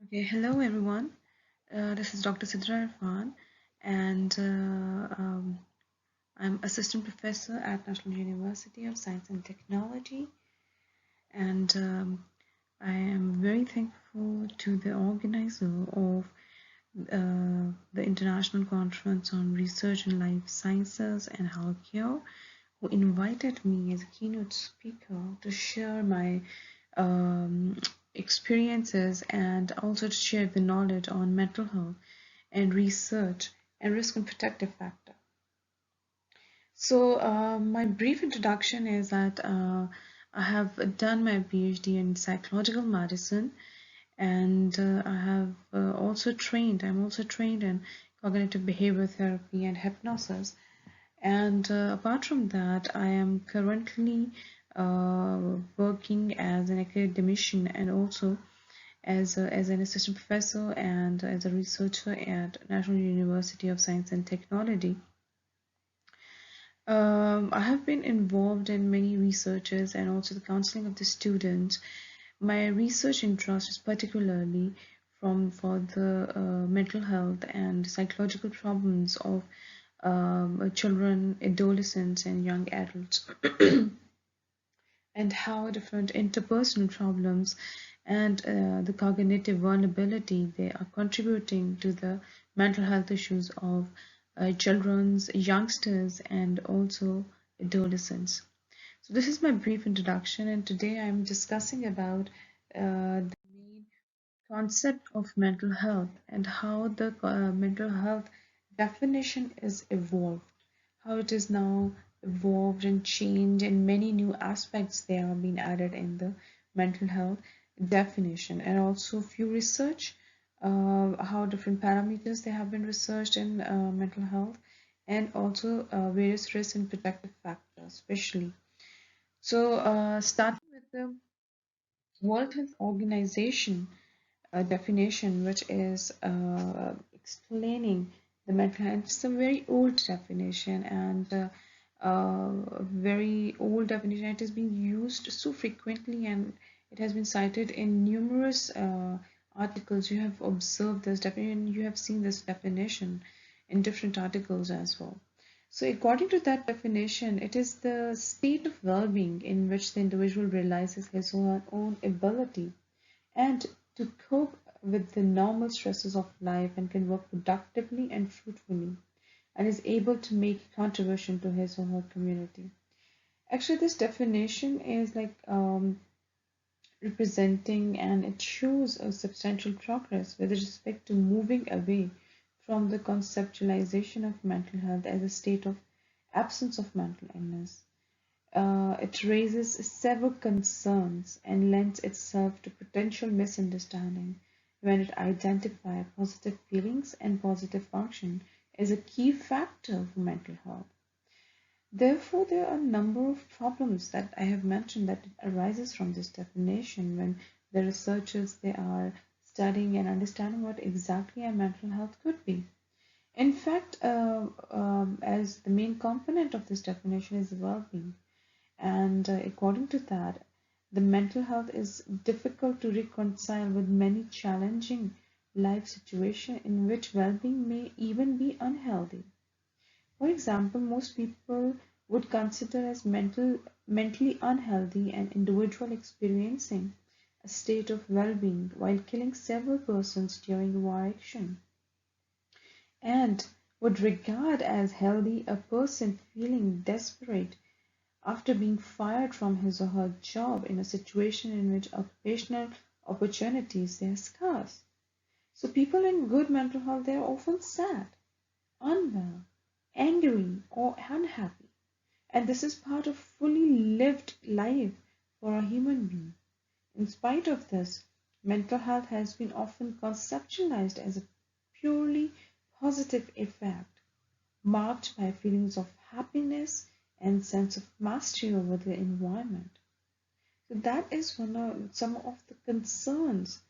Okay, hello everyone. This is Dr. Siddrah Irfan, and I'm assistant professor at National University of Science and Technology. And I am very thankful to the organizer of the International Conference on Research in Life Sciences and Healthcare, who invited me as a keynote speaker to share my um, experiences and also to share the knowledge on mental health and research and risk and protective factor. So my brief introduction is that I have done my PhD in psychological medicine, and I'm also trained in cognitive behavior therapy and hypnosis. And apart from that, I am currently working as an academician and also as an assistant professor and as a researcher at National University of Science and Technology. I have been involved in many researches and also the counseling of the students. My research interest is particularly for the mental health and psychological problems of children, adolescents, and young adults, and how different interpersonal problems and the cognitive vulnerability they are contributing to the mental health issues of children's, youngsters, and also adolescents. So this is my brief introduction, and today I'm discussing about the main concept of mental health and how the mental health definition is evolved, how it is now evolved and changed, and many new aspects there have been added in the mental health definition, and also few research how different parameters they have been researched in mental health, and also various risk and protective factors especially. So starting with the World Health Organization definition, which is explaining the mental health. It's a very old definition and very old definition. It has been used so frequently and it has been cited in numerous articles. You have observed this definition, you have seen this definition in different articles as well. So, according to that definition, it is the state of well being in which the individual realizes his or her own ability and to cope with the normal stresses of life and can work productively and fruitfully and is able to make a contribution to his or her community. Actually, this definition is like representing and it shows a substantial progress with respect to moving away from the conceptualization of mental health as a state of absence of mental illness. It raises several concerns and lends itself to potential misunderstanding when it identifies positive feelings and positive function as a key factor for mental health. Therefore, there are a number of problems that I have mentioned that arises from this definition when the researchers they are studying and understanding what exactly a mental health could be. In fact, as the main component of this definition is well-being, and according to that, the mental health is difficult to reconcile with many challenging life situations in which well-being may even be unhealthy. For example, most people would consider as mentally unhealthy an individual experiencing a state of well-being while killing several persons during a war action, and would regard as healthy a person feeling desperate after being fired from his or her job in a situation in which occupational opportunities they are scarce. So people in good mental health they are often sad, unwell, angry, or unhappy. And this is part of fully lived life for a human being. In spite of this, mental health has been often conceptualized as a purely positive effect, marked by feelings of happiness and sense of mastery over the environment. So that is some of the concerns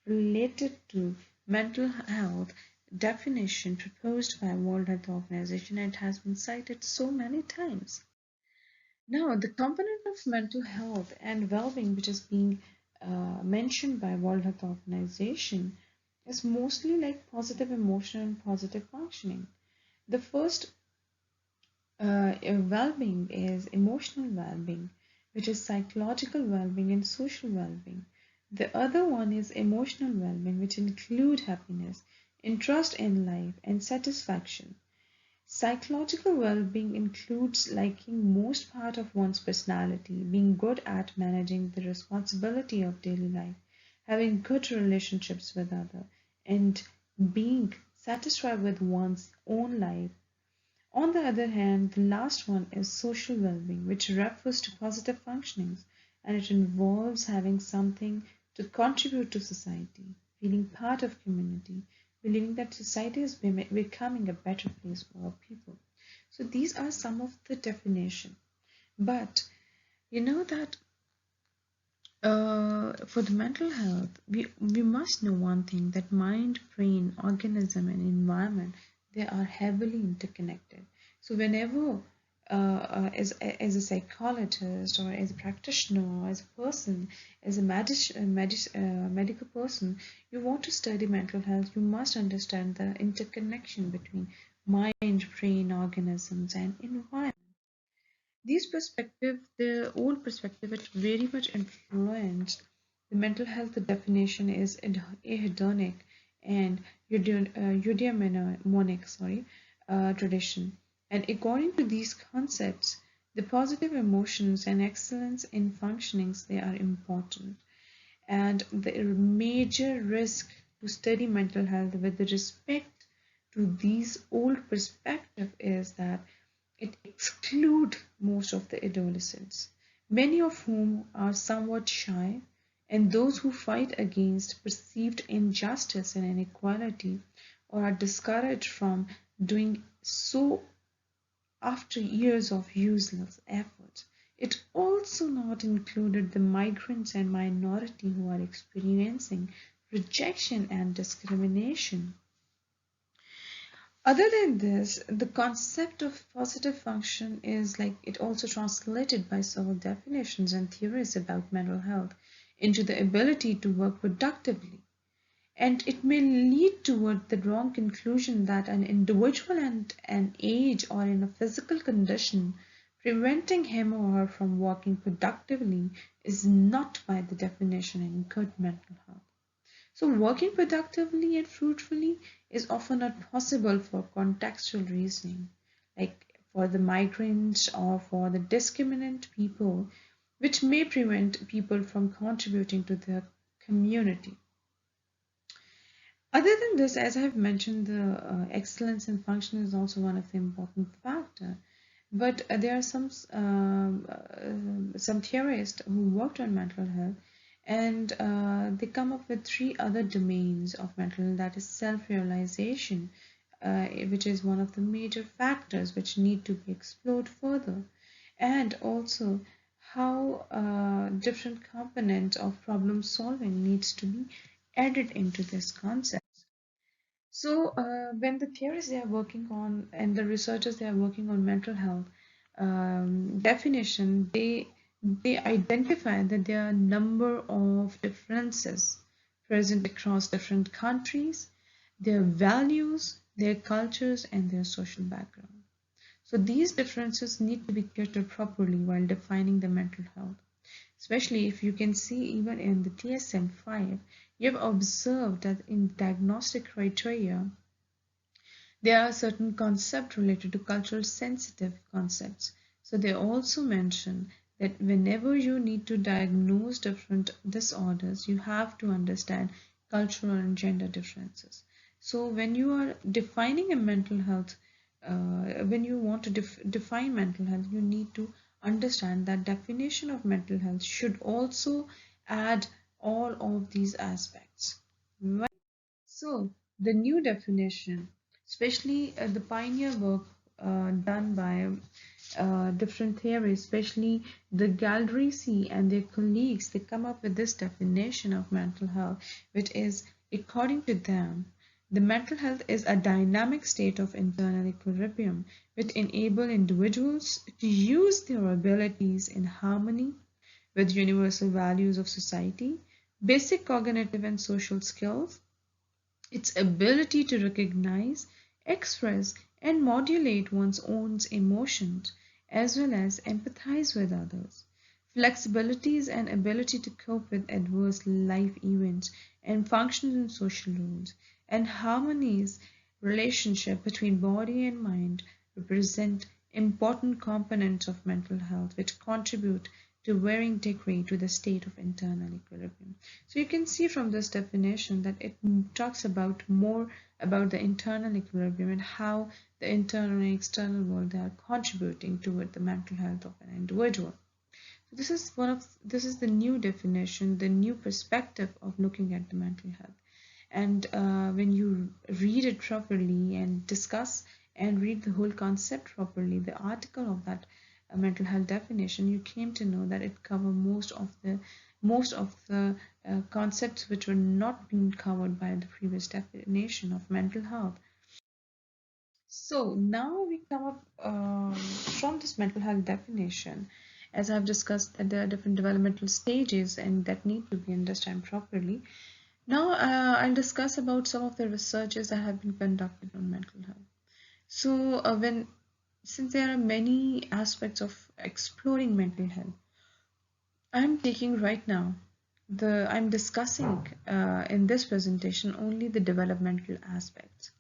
related to mental health definition proposed by World Health Organization and it has been cited so many times. Now, the component of mental health and well-being which is being mentioned by World Health Organization is mostly like positive emotion and positive functioning. The first well-being is emotional well-being, which is psychological well-being and social well-being. The other one is emotional well-being, which include happiness, interest in life, and satisfaction. Psychological well-being includes liking most part of one's personality, being good at managing the responsibility of daily life, having good relationships with others, and being satisfied with one's own life. On the other hand, the last one is social well-being, which refers to positive functionings, and it involves having something to contribute to society, feeling part of community, believing that society is becoming a better place for all people. So these are some of the definition. But you know that for the mental health, we must know one thing, that mind, brain, organism, and environment, they are heavily interconnected. So whenever as a psychologist or as a practitioner or as a person, as a medical person, you want to study mental health, you must understand the interconnection between mind, brain, organisms, and environment. These perspective, the old perspective, it very much influenced the mental health definition is hedonic and eudaimonic, tradition. And according to these concepts, the positive emotions and excellence in functionings, they are important. And the major risk to study mental health with respect to these old perspective is that it excludes most of the adolescents, many of whom are somewhat shy, and those who fight against perceived injustice and inequality or are discouraged from doing so after years of useless effort. It also not included the migrants and minority who are experiencing rejection and discrimination. Other than this, the concept of positive function is like it also translated by several definitions and theories about mental health into the ability to work productively. And it may lead toward the wrong conclusion that an individual and an age or in a physical condition preventing him or her from working productively is not by the definition in good mental health. So working productively and fruitfully is often not possible for contextual reasoning, like for the migrants or for the discriminant people, which may prevent people from contributing to their community. Other than this, as I have mentioned, the excellence in function is also one of the important factor. But there are some theorists who worked on mental health, and they come up with three other domains of mental health, that is self-realization, which is one of the major factors which need to be explored further, and also how different components of problem solving needs to be added into this concept. So, when the theorists they are working on and the researchers they are working on mental health definition, they identify that there are a number of differences present across different countries, their values, their cultures, and their social background. So these differences need to be catered properly while defining the mental health. Especially if you can see even in the DSM-5, you have observed that in diagnostic criteria, there are certain concepts related to cultural sensitive concepts. So they also mention that whenever you need to diagnose different disorders, you have to understand cultural and gender differences. So when you are defining a mental health, when you want to define mental health, you need to understand that definition of mental health should also add all of these aspects. Right? So, the new definition, especially the pioneer work done by different theories, especially the Galdracy and their colleagues, they come up with this definition of mental health, which is, according to them, the mental health is a dynamic state of internal equilibrium which enable individuals to use their abilities in harmony with universal values of society, basic cognitive and social skills, its ability to recognize, express, and modulate one's own emotions, as well as empathize with others. Flexibilities and ability to cope with adverse life events and function in social roles, and harmonies relationship between body and mind represent important components of mental health which contribute to varying degree to the state of internal equilibrium. So you can see from this definition that it talks about more about the internal equilibrium and how the internal and external world they are contributing toward the mental health of an individual. So this is the new definition, the new perspective of looking at the mental health. And when you read it properly and discuss and read the whole concept properly, the article of that mental health definition, you came to know that it covers most of the concepts which were not being covered by the previous definition of mental health. So now we come up from this mental health definition, as I've discussed that there are different developmental stages and that need to be understood properly. Now I'll discuss about some of the researches that have been conducted on mental health. So since there are many aspects of exploring mental health, I'm taking right now I'm discussing in this presentation only the developmental aspects,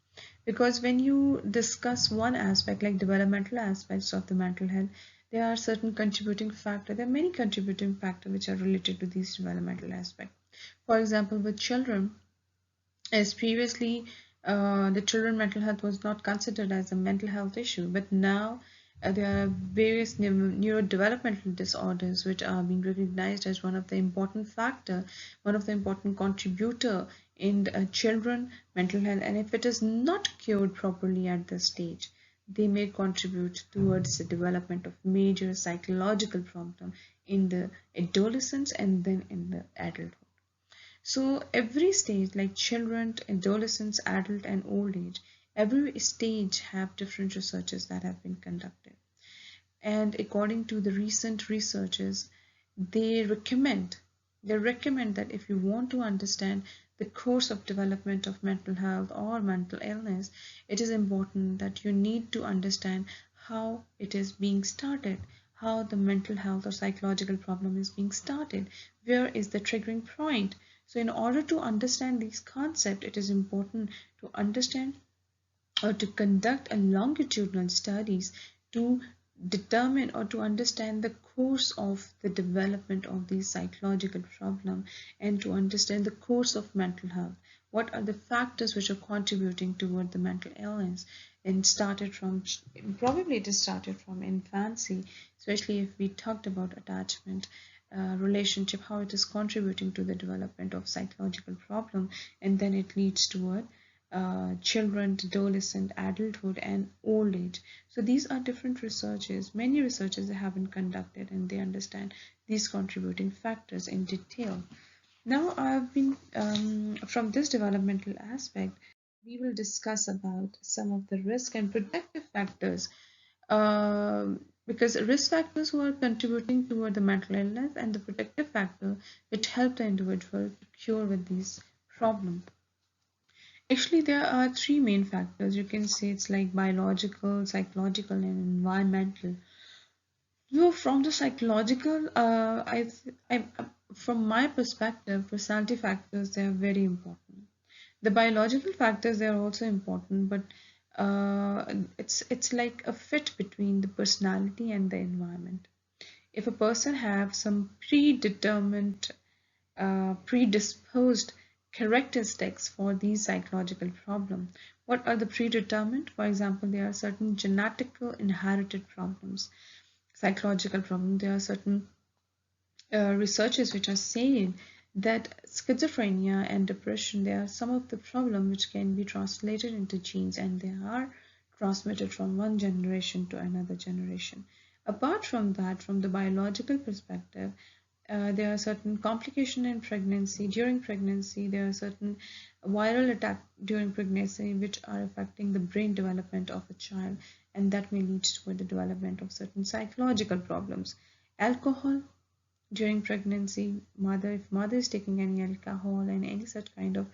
because when you discuss one aspect like developmental aspects of the mental health, there are certain contributing factors. There are many contributing factors which are related to these developmental aspects. For example, with children, as previously the children mental health was not considered as a mental health issue, but now there are various neurodevelopmental disorders which are being recognized as one of the important factor, one of the important contributor in children mental health, and if it is not cured properly at this stage, they may contribute towards the development of major psychological problem in the adolescence and then in the adulthood. So every stage, like children, adolescents, adult, and old age, every stage have different researches that have been conducted. And according to the recent researches, they recommend that if you want to understand the course of development of mental health or mental illness, it is important that you need to understand how it is being started, how the mental health or psychological problem is being started, where is the triggering point. So in order to understand these concepts, it is important to understand or to conduct a longitudinal studies to determine or to understand the course of the development of these psychological problem and to understand the course of mental health. What are the factors which are contributing toward the mental illness? And probably it is started from infancy, especially if we talked about attachment, relationship, how it is contributing to the development of psychological problem, and then it leads toward children, adolescent, adulthood, and old age. So these are different researches. Many researchers have been conducted and they understand these contributing factors in detail. Now I've been from this developmental aspect, we will discuss about some of the risk and protective factors, because risk factors who are contributing toward the mental illness and the protective factor which help the individual to cure with these problems. Actually, there are three main factors. You can say it's like biological, psychological, and environmental. So, from the psychological, from my perspective, personality factors they are very important. The biological factors they are also important, but it's like a fit between the personality and the environment. If a person have some predetermined, predisposed characteristics for these psychological problems. What are the predetermined? For example, there are certain genetical inherited problems, psychological problems. There are certain researches which are saying that schizophrenia and depression, they are some of the problems which can be translated into genes and they are transmitted from one generation to another generation. Apart from that, from the biological perspective, there are certain complications in pregnancy. During pregnancy, there are certain viral attacks during pregnancy which are affecting the brain development of a child, and that may lead to the development of certain psychological problems. Alcohol, during pregnancy, if mother is taking any alcohol and any such kind of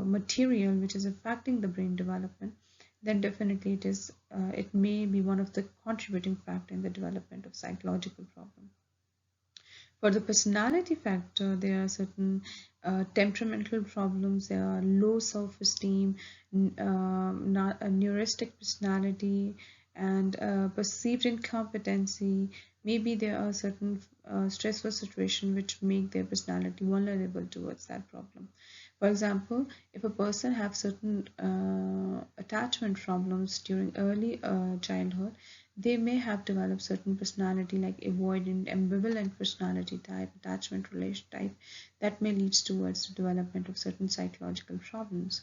material which is affecting the brain development, then definitely it may be one of the contributing factor in the development of psychological problem. For the personality factor, there are certain temperamental problems, there are low self-esteem, not a neuristic personality, and perceived incompetency. Maybe there are certain stressful situations which make their personality vulnerable towards that problem. For example, if a person have certain attachment problems during early childhood, they may have developed certain personality like avoidant, ambivalent personality type, attachment relation type that may lead towards the development of certain psychological problems.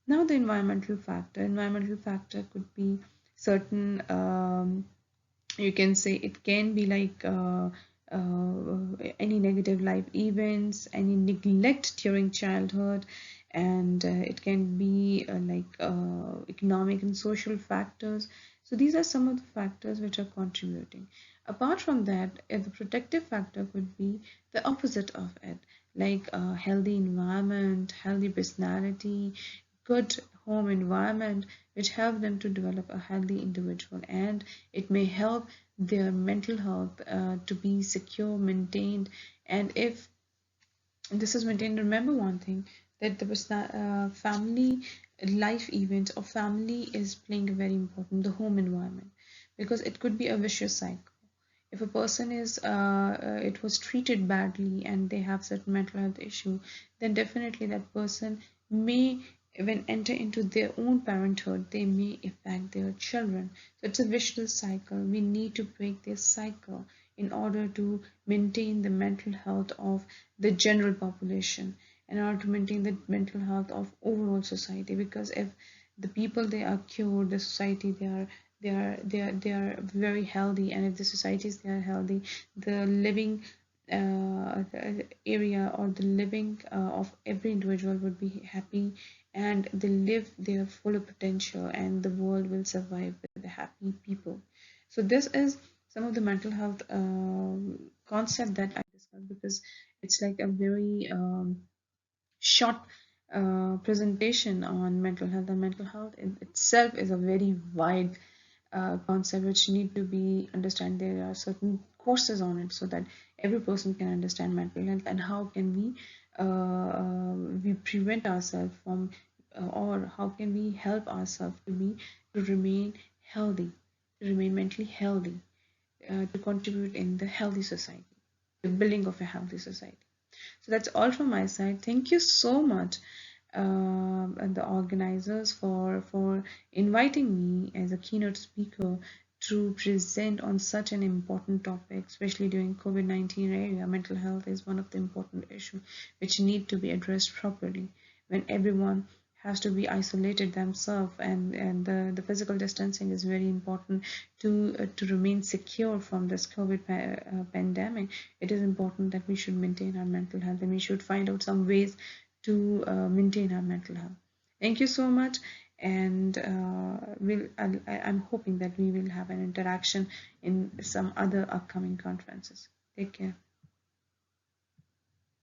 Now the environmental factor could be certain, you can say it can be like any negative life events, any neglect during childhood, and it can be economic and social factors. So these are some of the factors which are contributing. Apart from that, the protective factor could be the opposite of it, like a healthy environment, healthy personality, good home environment, which help them to develop a healthy individual, and it may help their mental health to be secure, maintained. And if this is maintained, remember one thing, that the family life event or family is playing a very important, the home environment, because it could be a vicious cycle. If a person is it was treated badly and they have certain mental health issue, then definitely that person may, when enter into their own parenthood, they may affect their children. So it's a vicious cycle. We need to break this cycle in order to maintain the mental health of the general population, in order to maintain the mental health of overall society. Because if the people they are cured, the society they are very healthy, and if the societies they are healthy, the living the area or the living of every individual would be happy, and they live their full potential, and the world will survive with the happy people. So this is some of the mental health concept that I discussed, because it's like a very short presentation on mental health, and mental health in itself is a very wide concept which need to be understand. There are certain courses on it so that every person can understand mental health, and how can we prevent ourselves from or how can we help ourselves to remain healthy, to remain mentally healthy, to contribute in the healthy society, the building of a healthy society. So that's all from my side. Thank you so much, and the organizers for inviting me as a keynote speaker to present on such an important topic, especially during COVID-19 area. Mental health is one of the important issues which need to be addressed properly when everyone has to be isolated themselves, and the physical distancing is very important to remain secure from this pandemic. It is important that we should maintain our mental health, and we should find out some ways to maintain our mental health. Thank you so much, and I'm hoping that we will have an interaction in some other upcoming conferences. Take care.